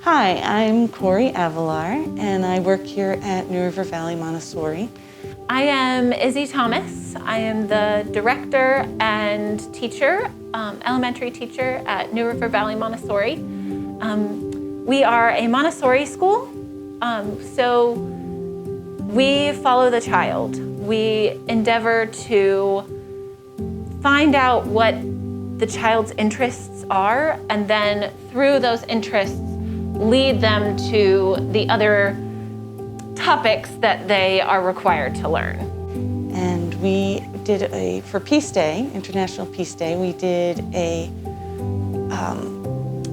Hi, I'm Corey Avalar, and I work here at New River Valley Montessori. I am Izzy Thomas. I am the director and teacher, elementary teacher at New River Valley Montessori. We are a Montessori school, so we follow the child. We endeavor to find out what the child's interests are, and then through those interests, lead them to the other topics that they are required to learn. And we did for Peace Day, International Peace Day, we did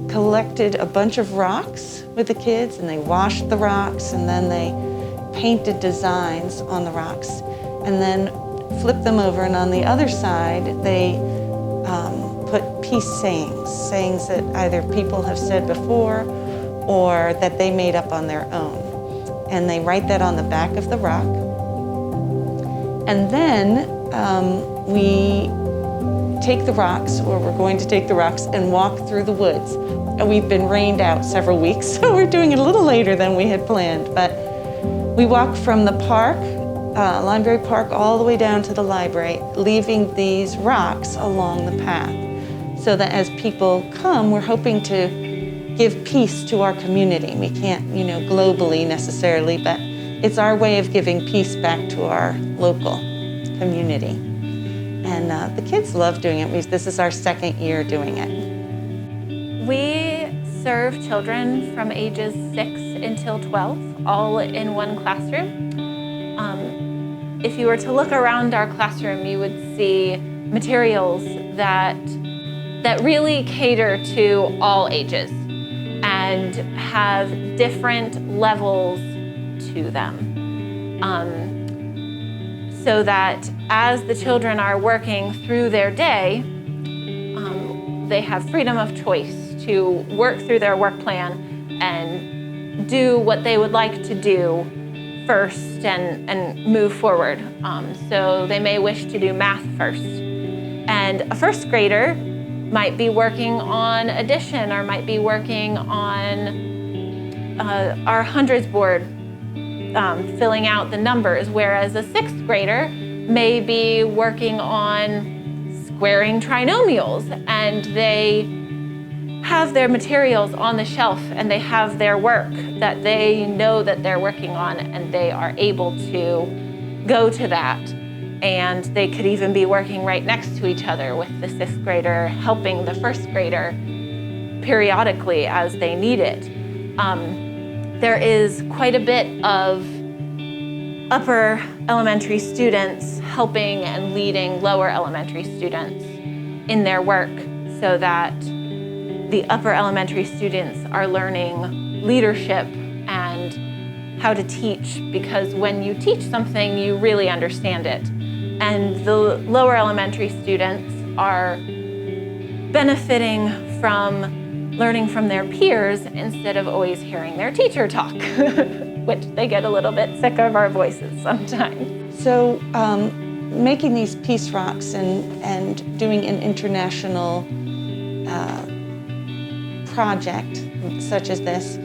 collected a bunch of rocks with the kids, and they washed the rocks, and then they painted designs on the rocks, and then flipped them over, and on the other side, they put peace sayings that either people have said before or that they made up on their own. And they write that on the back of the rock. And then we take the rocks, or we're going to take the rocks, and walk through the woods. And we've been rained out several weeks, so we're doing it a little later than we had planned. But we walk from the park, Library Park, all the way down to the library, leaving these rocks along the path. So that as people come, we're hoping to give peace to our community. We can't, globally necessarily, but it's our way of giving peace back to our local community. And the kids love doing it. This is our second year doing it. We serve children from ages 6 until 12, all in one classroom. If you were to look around our classroom, you would see materials that really cater to all ages and have different levels to them. So that as the children are working through their day, they have freedom of choice to work through their work plan and do what they would like to do first and move forward. So they may wish to do math first. And a first grader might be working on addition, or might be working on our hundreds board, filling out the numbers, whereas a sixth grader may be working on squaring trinomials, and they have their materials on the shelf, and they have their work that they know that they're working on, and they are able to go to that. And they could even be working right next to each other, with the sixth grader helping the first grader periodically as they need it. There is quite a bit of upper elementary students helping and leading lower elementary students in their work, so that the upper elementary students are learning leadership and how to teach, because when you teach something, you really understand it. And the lower elementary students are benefiting from learning from their peers instead of always hearing their teacher talk, which they get a little bit sick of our voices sometimes. So making these peace rocks and doing an international project such as this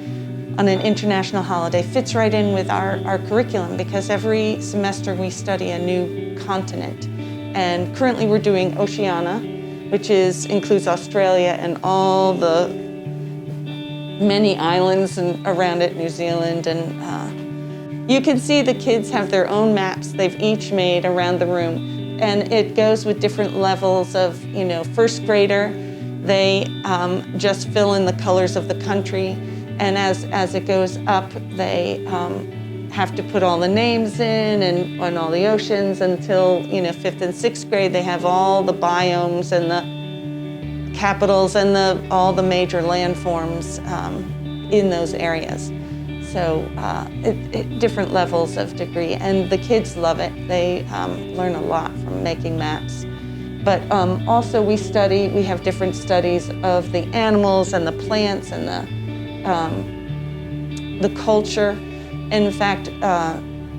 on an international holiday fits right in with our curriculum, because every semester we study a new continent. And currently we're doing Oceania, which includes Australia and all the many islands around it, New Zealand. And you can see the kids have their own maps they've each made around the room. And it goes with different levels of, first grader, they just fill in the colors of the country. And as it goes up, they have to put all the names in and all the oceans until, 5th and 6th grade, they have all the biomes and the capitals and all the major landforms in those areas. So different levels of degree, and the kids love it. They learn a lot from making maps. But also we have different studies of the animals and the plants and the culture. In fact,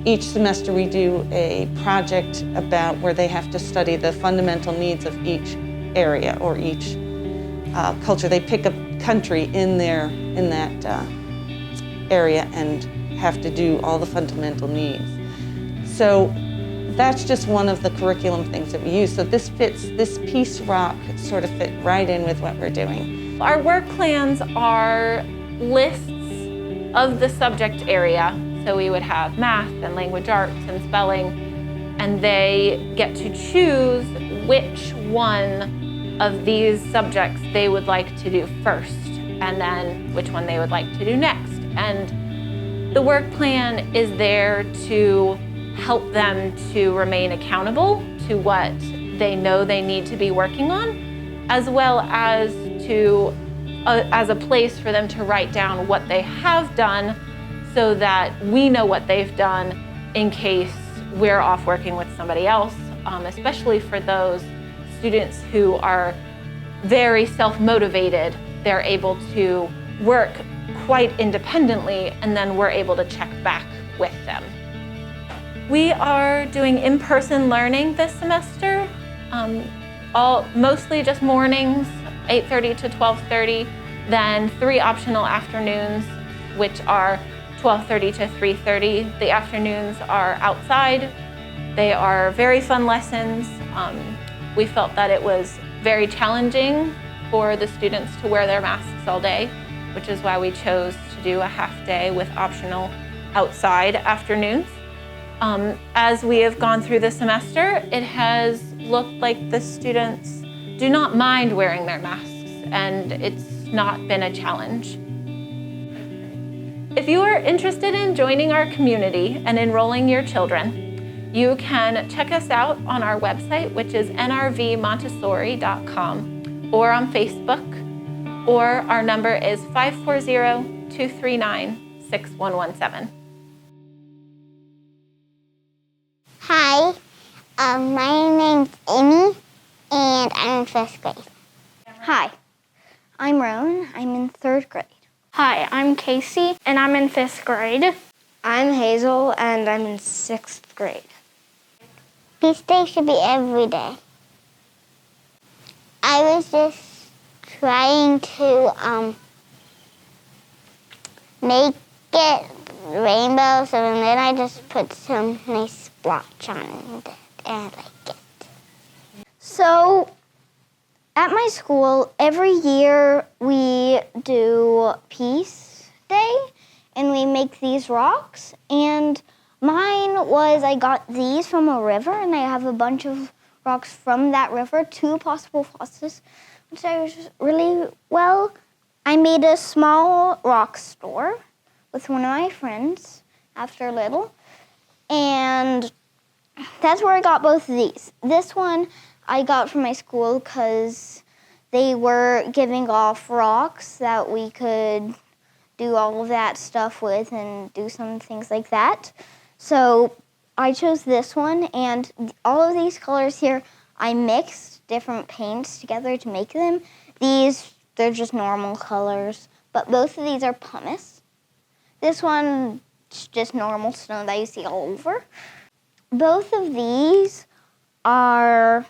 each semester we do a project where they have to study the fundamental needs of each area or each culture. They pick a country in that area and have to do all the fundamental needs. So that's just one of the curriculum things that we use. So this Peace Rock sort of fit right in with what we're doing. Our work plans are lists of the subject area. So we would have math and language arts and spelling, and they get to choose which one of these subjects they would like to do first, and then which one they would like to do next. And the work plan is there to help them to remain accountable to what they know they need to be working on, as well as as a place for them to write down what they have done so that we know what they've done in case we're off working with somebody else, especially for those students who are very self-motivated. They're able to work quite independently, and then we're able to check back with them. We are doing in-person learning this semester, mostly just mornings, 8:30 to 12:30, then 3 optional afternoons, which are 12:30 to 3:30. The afternoons are outside. They are very fun lessons. We felt that it was very challenging for the students to wear their masks all day, which is why we chose to do a half day with optional outside afternoons. As we have gone through the semester, it has looked like the students do not mind wearing their masks, and it's not been a challenge. If you are interested in joining our community and enrolling your children, you can check us out on our website, which is nrvmontessori.com, or on Facebook, or our number is 540-239-6117. Hi, my name's Amy, and I'm in 5th grade. Hi, I'm Roan. I'm in 3rd grade. Hi, I'm Casey, and I'm in 5th grade. I'm Hazel, and I'm in 6th grade. Peace Day should be every day. I was just trying to make it rainbows, and then I just put some nice splotch on it, and I like it. So, at my school, every year we do Peace Day, and we make these rocks. And mine was, I got these from a river, and I have a bunch of rocks from that river, 2 possible fossils, which I was really well. I made a small rock store with one of my friends after a little, and that's where I got both of these. This one I got from my school because they were giving off rocks that we could do all of that stuff with and do some things like that. So I chose this one, and all of these colors here, I mixed different paints together to make them. These, they're just normal colors, but both of these are pumice. This one's just normal snow that you see all over. Both of these are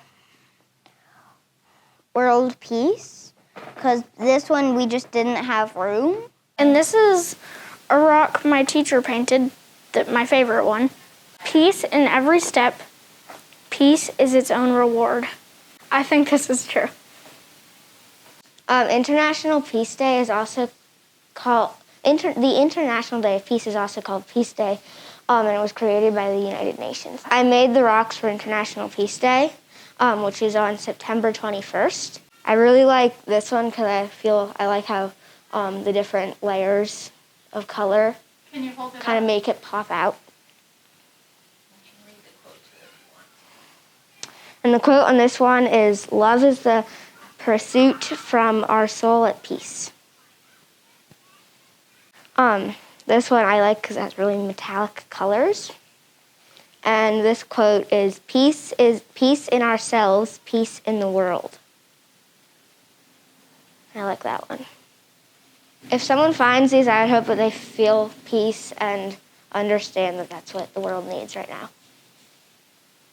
world peace, because this one we just didn't have room. And this is a rock my teacher painted, my favorite one. Peace in every step. Peace is its own reward. I think this is true. International Peace Day is also called, the International Day of Peace is also called Peace Day, and it was created by the United Nations. I made the rocks for International Peace Day, which is on September 21st. I really like this one because I like how the different layers of color kind of make it pop out. And the quote on this one is, "Love is the pursuit from our soul at peace." This one I like because it has really metallic colors. And this quote is, peace in ourselves, peace in the world." I like that one. If someone finds these, I would hope that they feel peace and understand that that's what the world needs right now.